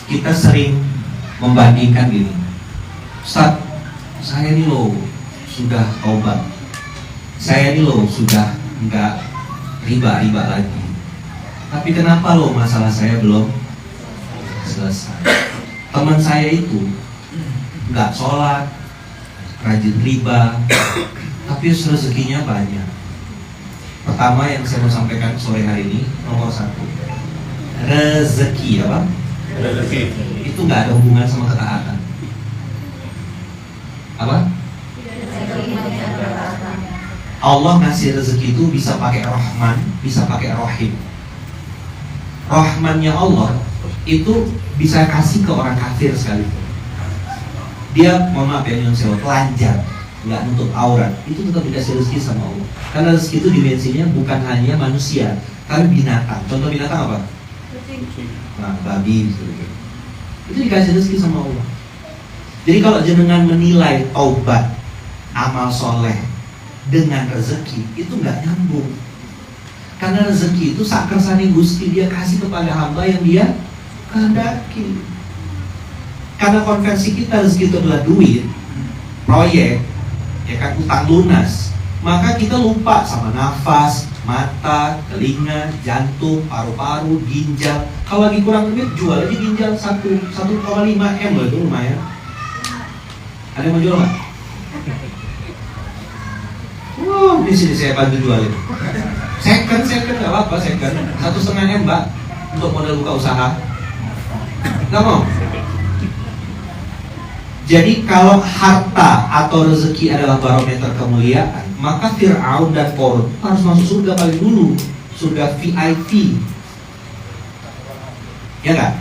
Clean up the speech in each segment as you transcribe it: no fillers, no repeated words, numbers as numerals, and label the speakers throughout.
Speaker 1: kita sering membandingkan gini, Ustaz, saya ini loh sudah taubat, saya ini loh sudah nggak riba lagi, tapi kenapa loh masalah saya belum selesai? Teman saya itu nggak sholat, rajin riba, tapi rezekinya banyak. Pertama yang saya mau sampaikan sore hari ini, nomor 1, rezeki apa? Rezeki itu nggak ada hubungan sama ketaatan. Apa? Allah ngasih rezeki itu bisa pakai Rahman, bisa pakai Rahim. Rahmannya Allah itu bisa kasih ke orang kafir sekalipun. Dia, mohon maaf ya, yang sewa telanjang, nggak nutup aurat, itu tetap dikasih rezeki sama Allah. Karena rezeki itu dimensinya bukan hanya manusia, tapi binatang. Contoh binatang apa? Nah, babi, gitu. Itu dikasih rezeki sama Allah. Jadi kalau jenengan menilai taubat, amal soleh dengan rezeki, itu nggak nyambung. Karena rezeki itu sakersane Gusti, dia kasih kepada hamba yang dia kehendaki. Karena konversi kita rezeki itu adalah duit, proyek, ya kan, utang lunas, maka kita lupa sama nafas, mata, telinga, jantung, paru-paru, ginjal. Kalau lagi kurang duit, jual aja ginjal 1,5 M loh, itu lumayan. Ada yang mau jual nggak? Di sini saya bantu jualin. Second nggak apa-apa, second 1,5 M mbak, untuk modal buka usaha. Nggak mau? Jadi kalau harta atau rezeki adalah barometer kemuliaan, maka Fir'aun dan Qarun harus masuk surga paling dulu, surga VIP. Ya nggak?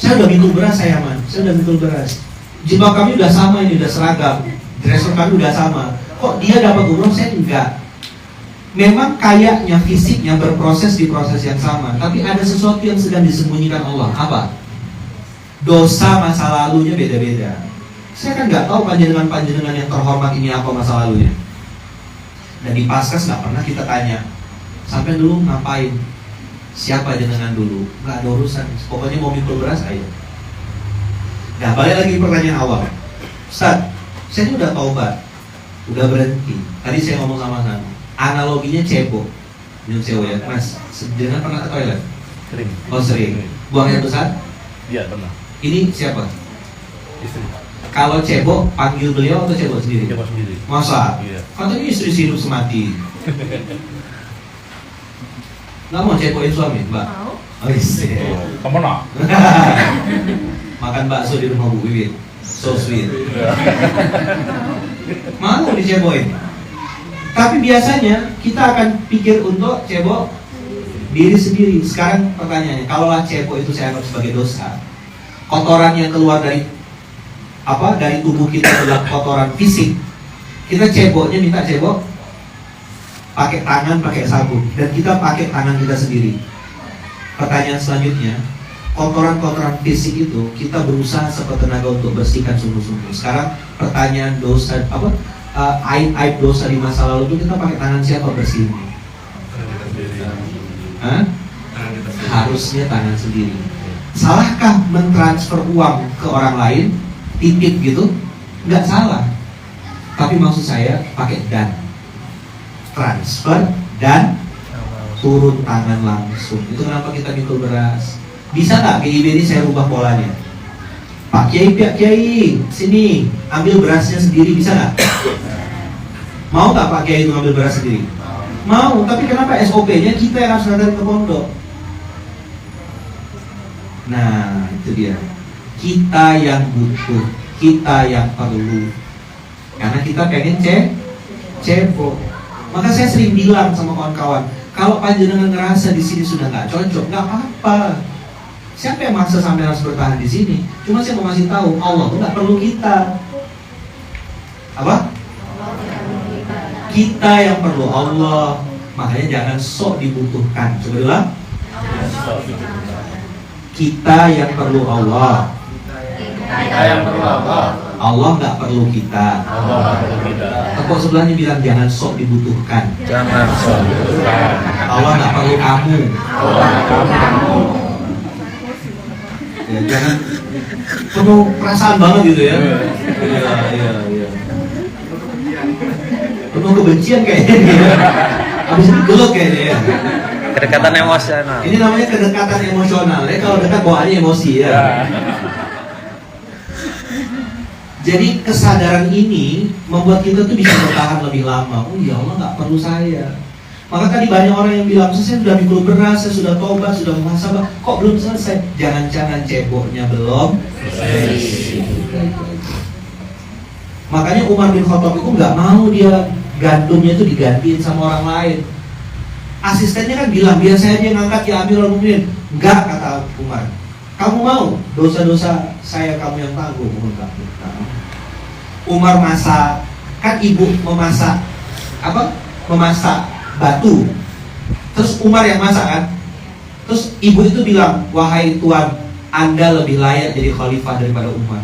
Speaker 1: Saya udah minum beras, saya aman. Saya udah minum beras. Jilbab kami udah sama, ini udah seragam. Dresser kami udah sama. Kok dia dapat umroh, saya enggak? Memang kayaknya fisiknya berproses di proses yang sama, tapi ada sesuatu yang sedang disembunyikan Allah. Apa? Dosa masa lalunya beda-beda. Saya kan nggak tahu panjenengan yang terhormat ini apa masa lalunya. Dan di Paskas nggak pernah kita tanya, sampai dulu ngapain, siapa jenengan dulu, nggak ada urusan. Pokoknya mau mikul beras ayo. Nah, balik lagi pertanyaan awal. Ustaz, saya ini udah taubat, udah berhenti. Tadi saya ngomong sama analoginya cebok. Minum cebok ya, Mas. Jenengan pernah ke toilet?
Speaker 2: Sering.
Speaker 1: Oh sering. Buang air besar?
Speaker 2: Iya pernah.
Speaker 1: Ini siapa?
Speaker 2: Istri.
Speaker 1: Kalau cebok, panggil beliau atau cebok sendiri?
Speaker 2: Cebok sendiri.
Speaker 1: Masa?
Speaker 2: Iya.
Speaker 1: Katanya istri hidup semati. Nggak mau cebokin suami, Mbak?
Speaker 3: Mau.
Speaker 1: Oh iya.
Speaker 2: Kamu nak?
Speaker 1: Makan bakso di rumah Bu Wiwit. So sweet. Mau dicebokin. Tapi biasanya kita akan pikir untuk cebok diri sendiri. Sekarang pertanyaannya, kalaulah cebok itu saya anggap sebagai dosa, kotoran yang keluar dari tubuh kita adalah kotoran fisik, kita ceboknya minta cebok pakai tangan, pakai sabun, dan kita pakai tangan kita sendiri. Pertanyaan selanjutnya, kotoran-kotoran fisik itu kita berusaha sepetenaga untuk bersihkan sungguh-sungguh. Sekarang pertanyaan dosa aib dosa di masa lalu itu kita pakai tangan siapa bersihnya? Harusnya tangan sendiri. Salahkah mentransfer uang ke orang lain, titip gitu? Nggak salah. Tapi maksud saya pakai dan, transfer dan turun tangan langsung. Itu kenapa kita mikul beras. Bisa nggak GIB ini saya rubah polanya? Pak Kiai, sini ambil berasnya sendiri, bisa nggak? Mau nggak Pak Kiai itu ambil beras sendiri? Mau, tapi kenapa SOP-nya kita yang harus datang ke pondok? Nah, itu dia. Kita yang butuh, kita yang perlu. Karena kita pengen cebok. Maka saya sering bilang sama kawan-kawan, kalau panjenengan ngerasa di sini sudah nggak cocok, nggak apa-apa. Siapa yang maksa sampai harus bertahan di sini? Cuma saya mau kasih tahu, Allah tuh nggak perlu kita. Apa? Kita yang perlu Allah. Makanya jangan sok dibutuhkan. Coba bilang, kita yang perlu Allah.
Speaker 2: Kita yang perlu Allah.
Speaker 1: Allah nggak perlu kita.
Speaker 2: Allah nggak perlu kita.
Speaker 1: Tepuk sebelahnya bilang jangan sok dibutuhkan.
Speaker 2: Jangan sok dibutuhkan.
Speaker 1: Allah nggak perlu kamu.
Speaker 2: Allah nggak perlu kamu.
Speaker 1: Ya, jangan penuh perasaan banget gitu ya. Iya. Penuh kebencian kayaknya ya. Habis itu gelok kayaknya ya.
Speaker 3: Kedekatan emosional.
Speaker 1: Ini namanya kedekatan emosional. Ya kalau dekat bawaannya emosi ya. Jadi kesadaran ini membuat kita tuh bisa bertahan lebih lama. Oh ya Allah, nggak perlu saya. Maka tadi banyak orang yang bilang, saya sudah mikul beras, saya sudah tobat, sudah muhasabah, kok belum selesai? Jangan-jangan ceboknya belum selesai. Makanya Umar bin Khattab itu nggak mau dia gandumnya itu digantiin sama orang lain. Asistennya kan bilang, biasa aja ngangkat ya Amirul Mukminin. Enggak, kata Umar. Kamu mau dosa-dosa saya kamu yang tanggung? Enggak. Umar masak, kan ibu memasak apa? Memasak batu. Terus Umar yang masak kan? Terus ibu itu bilang, wahai Tuan, Anda lebih layak jadi khalifah daripada Umar.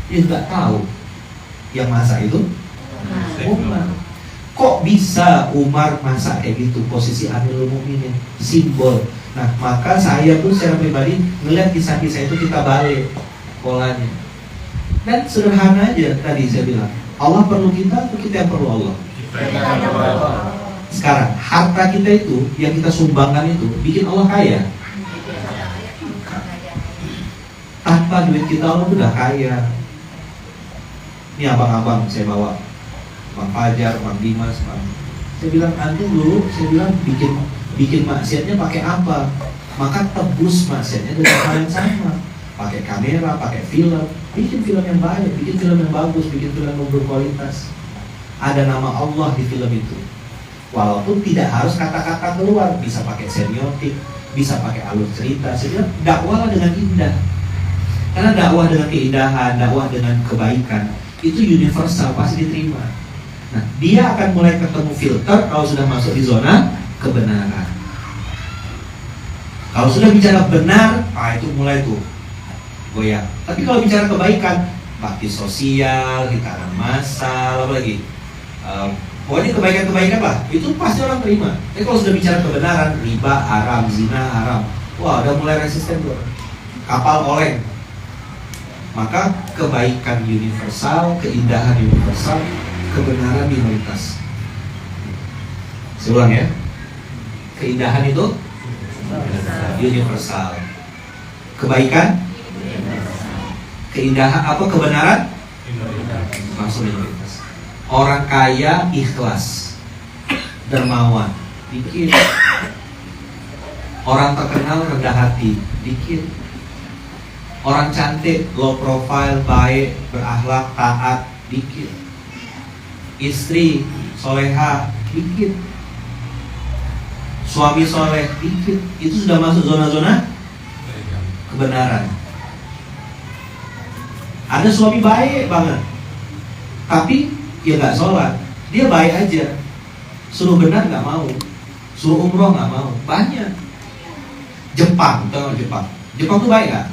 Speaker 1: Dia nggak tahu yang masak itu Umar. Kok bisa Umar masak kayak gitu? Posisi Amirul Mukminin, simbol. Nah, maka saya pun secara pribadi melihat kisah-kisah itu kita balik polanya. Dan sederhana aja tadi saya bilang, Allah perlu kita atau kita yang perlu Allah? Sekarang, harta kita itu yang kita sumbangkan itu bikin Allah kaya. Tanpa duit kita Allah udah kaya. Ini abang-abang saya bawa, Bang Fajar, Bang Dimas, Bang. Saya bilang antum dulu, saya bilang bikin maksiatnya pakai apa? Maka tebus maksiatnya dengan hal yang sama. Pakai kamera, pakai film, bikin film yang baik, bikin film yang bagus, bikin film yang berkualitas. Ada nama Allah di film itu. Walaupun tidak harus kata-kata keluar, bisa pakai semiotik, bisa pakai alur cerita. Saya bilang dakwahlah dengan indah. Karena dakwah dengan keindahan, dakwah dengan kebaikan itu universal, pasti diterima. Nah, dia akan mulai ketemu filter kalau sudah masuk di zona kebenaran. Kalau sudah bicara benar, itu mulai tuh goyang. Tapi kalau bicara kebaikan, bakti sosial, hitaran massal, apa lagi? Pokoknya kebaikan-kebaikan lah, itu pasti orang terima. Tapi kalau sudah bicara kebenaran, riba haram, zina haram, wah udah mulai resisten tuh. Kapal oleng. Maka kebaikan universal, keindahan universal, kebenaran minoritas. Saya ulang ya. Keindahan itu universal. Kebaikan, keindahan apa kebenaran? Langsung minoritas. Orang kaya ikhlas, dermawan, dikit. Orang terkenal rendah hati, dikit. Orang cantik, low profile, baik, berakhlak, taat, dikit. Istri soleha, dikit. Suami soleh, dikit. Itu sudah masuk zona-zona kebenaran. Ada suami baik banget, tapi dia nggak sholat, dia baik aja. Suruh benar nggak mau, suruh umroh nggak mau. Banyak. Jepang, tahu Jepang? Jepang tuh baik nggak?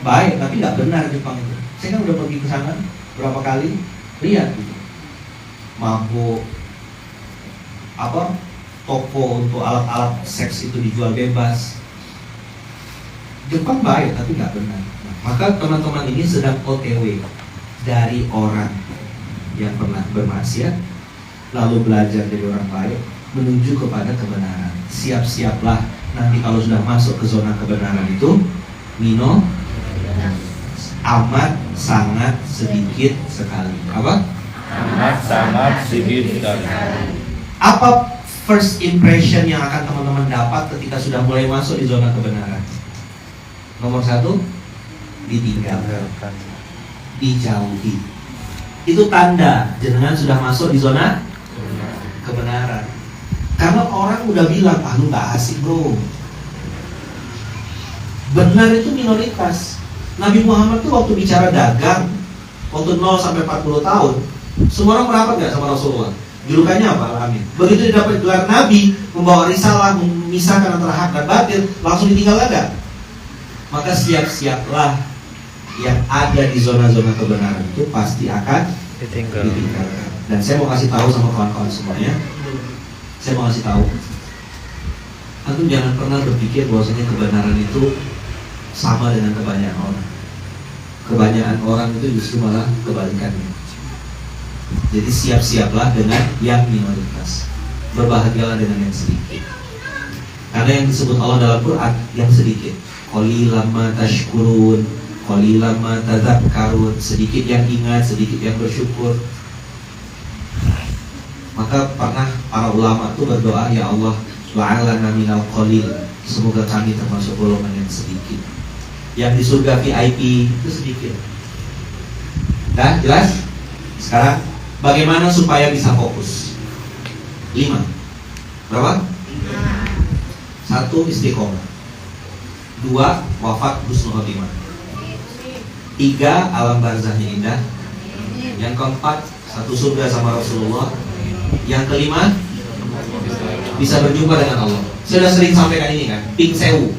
Speaker 1: Baik, tapi nggak benar Jepang itu. Saya kan udah pergi ke sana berapa kali, lihat gitu. Mabuk, apa? Toko untuk alat-alat seks itu dijual bebas. Jepang baik, tapi nggak benar. Maka teman-teman ini sedang OTW dari orang yang pernah bermaksiat, lalu belajar dari orang baik, menuju kepada kebenaran. Siap-siaplah nanti kalau sudah masuk ke zona kebenaran itu, amat sangat sedikit sekali. Apa?
Speaker 2: Amat sangat sedikit sekali.
Speaker 1: Apa first impression yang akan teman-teman dapat ketika sudah mulai masuk di zona kebenaran? Nomor satu, ditinggalkan, dijauhi. Itu tanda jenengan sudah masuk di zona kebenaran. Karena orang udah bilang, lu gak asik bro. Benar itu minoritas. Nabi Muhammad tuh waktu bicara dagang, waktu 0 sampai 40 tahun, semua orang merapat gak sama Rasulullah? Julukannya apa? Amin. Begitu dia dapat gelar Nabi, membawa risalah, memisahkan antara hak dan batil, langsung ditinggalkan gak? Maka siap-siaplah yang ada di zona-zona kebenaran itu pasti akan ditinggalkan. Dan saya mau kasih tahu sama kawan-kawan semuanya, saya mau kasih tahu, antum jangan pernah berpikir bahwasanya kebenaran itu sama dengan kebanyakan orang. Kebanyakan orang itu justru malah kebalikannya. Jadi siap-siaplah dengan yang minoritas, berbahagialah dengan yang sedikit. Karena yang disebut Allah dalam Quran yang sedikit, qalilan ma tashkurun, qalilan ma tadzakkarun, sedikit yang ingat, sedikit yang bersyukur. Maka pernah para ulama itu berdoa, ya Allah, wa'alana minal qalil, semoga kami termasuk golongan yang sedikit. Yang di surga VIP itu sedikit. Dah jelas? Sekarang bagaimana supaya bisa fokus? 5. Berapa? 1. Istiqomah. 2. Wafat husnul khotimah. 3. Alam barzahnya indah. Yang keempat, satu surga sama Rasulullah. Yang kelima, bisa berjumpa dengan Allah. Saya sudah sering sampaikan ini kan, ping sewu.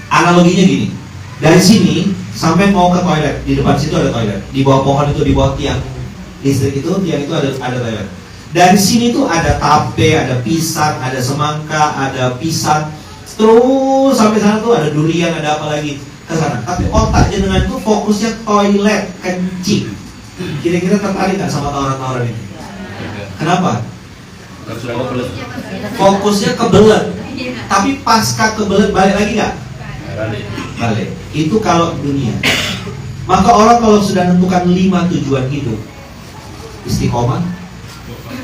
Speaker 1: Analoginya gini, dari sini sampai mau ke toilet, di depan situ ada toilet, di bawah pohon itu, di bawah tiang listrik itu, tiang itu ada toilet. Dari sini tuh ada tape, ada pisang, ada semangka, ada pisang, terus sampai sana tuh ada durian, ada apa lagi ke sana. Tapi otak jenengan tuh fokusnya toilet, kencing. Kira-kira tertarik nggak sama tawaran-tawaran ini? Kenapa? Fokusnya kebelet. Tapi pasca kebelet balik lagi nggak? Balik. Itu kalau dunia. Maka orang kalau sudah menentukan 5 tujuan hidup, istiqomah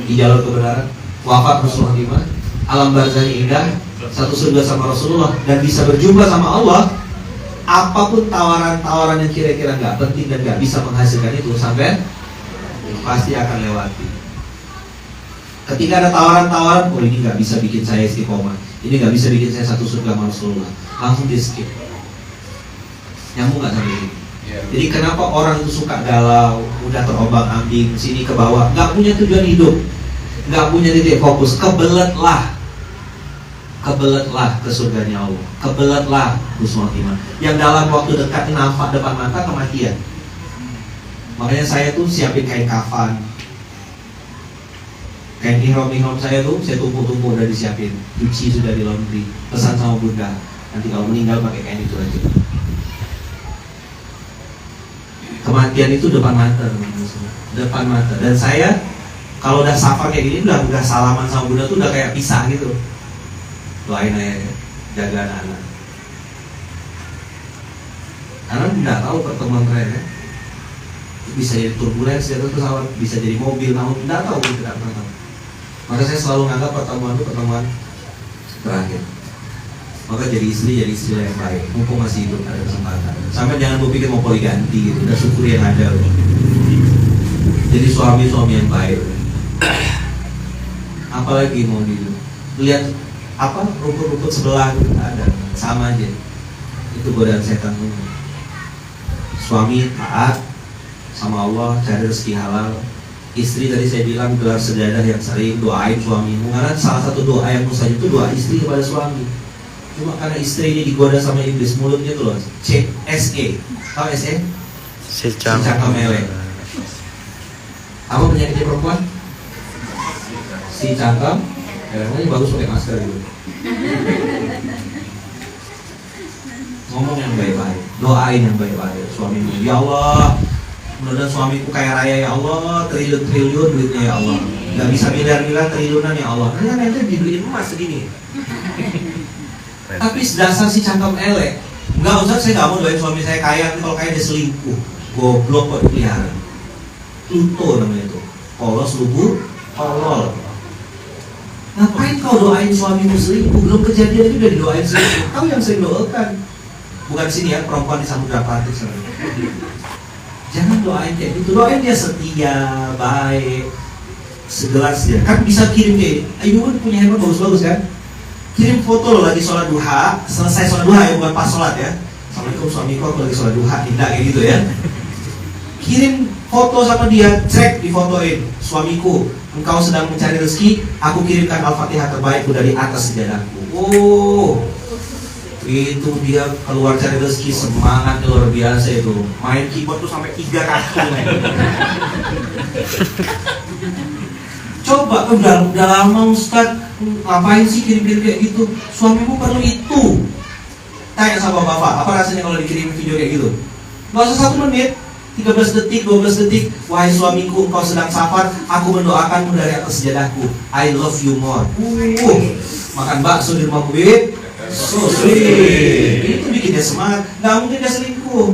Speaker 1: di jalur kebenaran, wafat husnul khotimah, alam barzahnya indah, satu surga sama Rasulullah, dan bisa berjumpa sama Allah. Apapun tawaran-tawaran yang kira-kira nggak penting dan nggak bisa menghasilkan itu, sampai pasti akan lewati. Ketika ada tawaran-tawaran, oh ini nggak bisa bikin saya istiqomah, ini nggak bisa bikin saya satu surga sama Rasulullah, langsung di skip. Nyambung nggak sampai ini? Jadi kenapa orang itu suka galau, mudah terombang-ambing sini ke bawah, nggak punya tujuan hidup, nggak punya titik fokus, kebeletlah ke surganya Allah, kebeletlah husnul khotimah. Yang dalam waktu dekat nampak depan mata kematian. Makanya saya tuh siapin kain kafan, kain ihram saya tuh saya tumpuk-tumpuk udah disiapin, cuci sudah di laundry, pesan sama bunda, nanti kalau meninggal pakai kain itu aja. Kematian itu depan mata, depan mata. Dan saya kalau udah safar kayak gini, udah salaman sama bunda tuh udah kayak pisah gitu. Doain aja, jaga anak-anak. Karena nggak tahu pertemuan terakhir, bisa jadi turbulens jatuh pesawat, bisa jadi mobil, nggak tahu, tidak pernah tahu. Maka saya selalu menganggap pertemuan itu pertemuan terakhir. Maka jadi istri yang baik, mumpung masih hidup ada kesempatan. Sampai jangan berpikir mau poliganti gitu, udah syukuri yang ada. Jadi suami yang baik. Apalagi mau lihat apa rumput-rumput sebelah ada, sama aja. Itu godaan setan. Suami taat sama Allah, cari rezeki halal. Istri tadi saya bilang gelar sejadah yang sering, doain suamimu. Karena salah satu doa yang mustajab itu doa istri kepada suami. Cuma karena istri ini digoda sama iblis, mulutnya tuh loh, CSE. Tahu SE? Si cangkem elek. Apa penyakitnya perempuan? Si cangkem elek, bagus pakai masker gitu. Ngomong yang baik-baik, doain yang baik-baik suamimu. Ya Allah, mudah-mudahan suamiku kaya raya ya Allah, triliun-triliun duitnya ya Allah, nggak bisa miliar-miliar, triliunan ya Allah. Nah nanti dibeliin emas segini. Tapi dasar si cangkem elek. Enggak usah, saya nggak mau doain suami saya kaya, kalau kaya dia selingkuh. Goblok kok dipelihara. Pluto namanya itu. Polos lubur, tolol. Ngapain kau doain suamimu selingkuh? Belum kejadian itu udah didoain selingkuh. Kau yang sering doakan. Bukan di sini ya, perempuan di Samudra Pasir. Jangan doain kayak gitu. Doain dia setia, baik, segelas dia. Kan bisa kirim kayak, ayo punya handphone bagus-bagus kan? Kirim foto lo lagi sholat duha, selesai sholat duha ya, bukan pas sholat ya. Assalamualaikum suamiku, aku lagi sholat duha, tidak kayak gitu ya. Kirim foto sama dia, cek difotoin. Suamiku, engkau sedang mencari rezeki, aku kirimkan Al-Fatihah terbaikku dari atas sejadahku. Oh, itu dia keluar cari rezeki, semangat luar biasa itu. Main keyboard tuh sampai 3 kaki main. Coba udah lama Ustaz, ngapain sih kirim-kirim kayak gitu? Suamimu perlu itu. Tanya sama bapak, apa rasanya kalau dikirim video kayak gitu? Gak usah 1 menit, 13 detik, 12 detik. Wahai suamiku, engkau sedang safar, aku mendoakanmu dari atas sejadahku. I love you more. Makan bakso di rumah gue, so sweet. Itu bikin dia semangat. Gak mungkin dia selingkuh.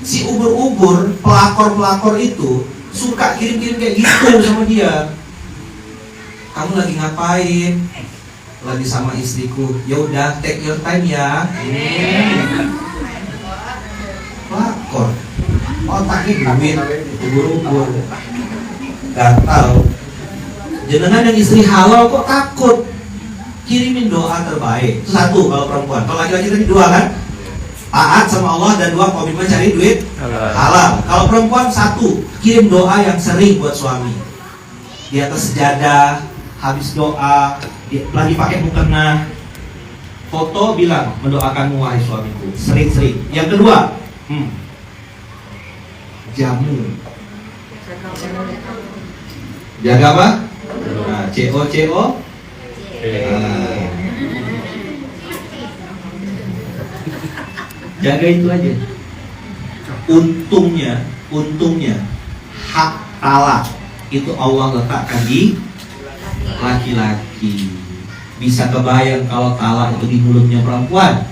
Speaker 1: Si ubur-ubur, pelakor-pelakor itu suka kirim-kirim kayak gitu sama dia. Kamu lagi ngapain? Lagi sama istriku. Ya udah, take your time ya. Pelakor. Otaknya duit, ubur-ubur. Gak tahu. Jenengan yang istri halal kok takut. Kirimin doa terbaik. Itu 1 kalau perempuan. Kalau laki-laki tadi 2 kan? Taat sama Allah dan 2 komitmen cari duit halal. Kalau perempuan 1, kirim doa yang sering buat suami. Di atas sejadah, habis doa, lagi pakai mukena, foto bilang mendoakanmu wahai suamiku. Sering-sering. Yang kedua, jamu. Jaga apa? Nah, CO. Jaga itu aja. Untungnya hak talak itu Allah letakkan di laki-laki. Bisa kebayang kalau talak itu di mulutnya perempuan.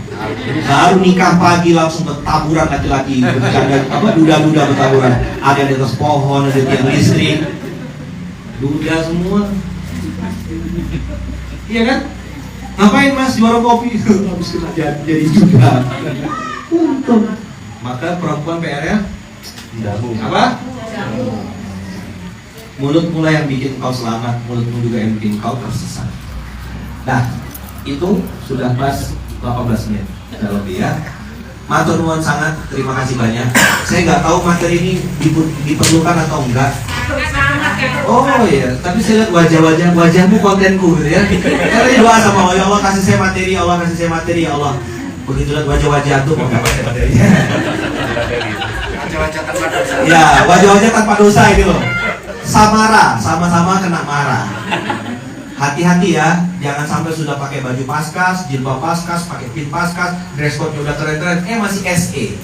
Speaker 1: Baru nikah pagi langsung bertaburan laki-laki, duda-duda bertaburan. Ada di atas pohon, ada di tiang listrik, duda semua. Iya kan? Ngapain mas di warung kopi? Habis kena jadi duda. Untung. Maka perempuan PR-nya apa? Mulut mulai yang bikin kau selamat, mulutmu juga yang bikin kau tersesat. Nah, itu sudah pas 18 menit sudah lebih ya. Matur nuwun sangat, terima kasih banyak. Saya nggak tahu materi ini diperlukan atau enggak. Oh iya, tapi saya lihat wajahmu kontenku gitu ya. Saya doa sama Allah, ya Allah kasih saya materi, Allah kasih saya materi, ya Allah. Begitu lihat wajah-wajah tuh mau nggak pakai materinya.
Speaker 4: Wajah-wajah tanpa dosa.
Speaker 1: Ya, wajah-wajah tanpa dosa ini loh. Samara, sama-sama kena marah. Hati-hati ya, jangan sampai sudah pakai baju paskas, jilbab paskas, pakai pin paskas, dress code-nya udah keren-keren, masih SE.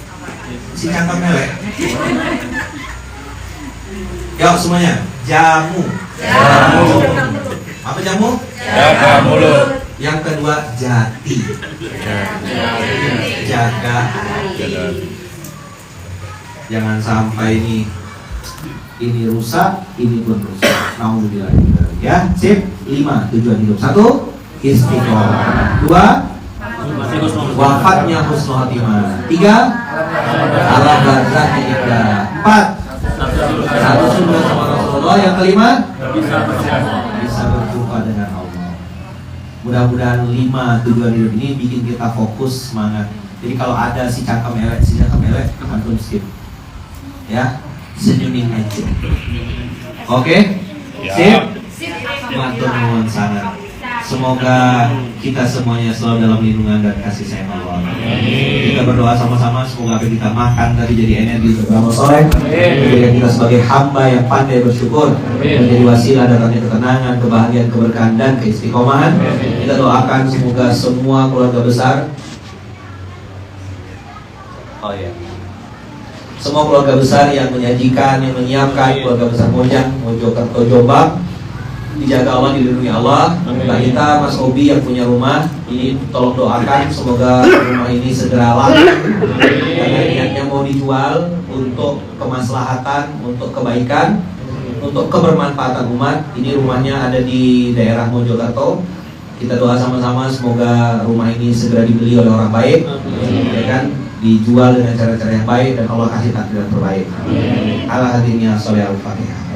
Speaker 1: Si cangkem melek. Yuk semuanya, jamu. Apa jamu?
Speaker 2: Jaga mulut.
Speaker 1: Yang kedua, jati. Jaga hati. Jangan sampai ini rusak, ini pun rusak. Nauzubillah. Ya, sip. 5 tujuan hidup. 1, istiqomah. 2, wafatnya husnul khotimah. 3, ala barzakh ibadah. 4, satu sunnah sama Rasulullah. Yang kelima, bisa berjumpa dengan Allah. Mudah-mudahan 5 tujuan hidup ini bikin kita fokus, semangat. Jadi kalau ada si cakep elek, antum skip. Ya, senyumin aja. Oke? Sip? Matur nuwun sangat. Semoga kita semuanya selalu dalam lindungan dan kasih sayang Allah. Kita berdoa sama-sama semoga apa yang kita makan tadi jadi energi untuk beramal soleh. Menjadikan kita sebagai hamba yang pandai bersyukur, menjadi wasilah datangnya ketenangan, kebahagiaan, keberkahan dan keistiqomahan. Kita doakan semoga semua keluarga besar. Semua keluarga besar yang menyajikan, yang menyiapkan keluarga besar Mojang, Mojokerto, Jombang, dijaga Allah, dilindungi Allah. Mbak Ita, Mas Obi yang punya rumah ini tolong doakan semoga rumah ini segera laku. Karena niatnya mau dijual untuk kemaslahatan, untuk kebaikan, untuk kebermanfaatan umat. Ini rumahnya ada di daerah Mojokerto. Kita doa sama-sama semoga rumah ini segera dibeli oleh orang baik, ya kan? Dijual dengan cara-cara yang baik dan Allah kasih takdir yang terbaik. Ala hadinya sholli al-Fatihah.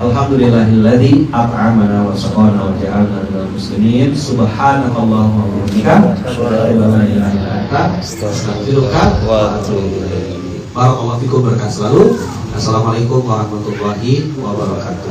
Speaker 1: Alhamdulillahilladzi at'amana wa saqana wa ja'alna minal muslimin. Subhanakallahumma wa bihamdika asyhadu an la ilaha illa anta astaghfiruka wa atubu ilaik. Barakallahu fikum, berkah selalu. Assalamualaikum warahmatullahi wabarakatuh.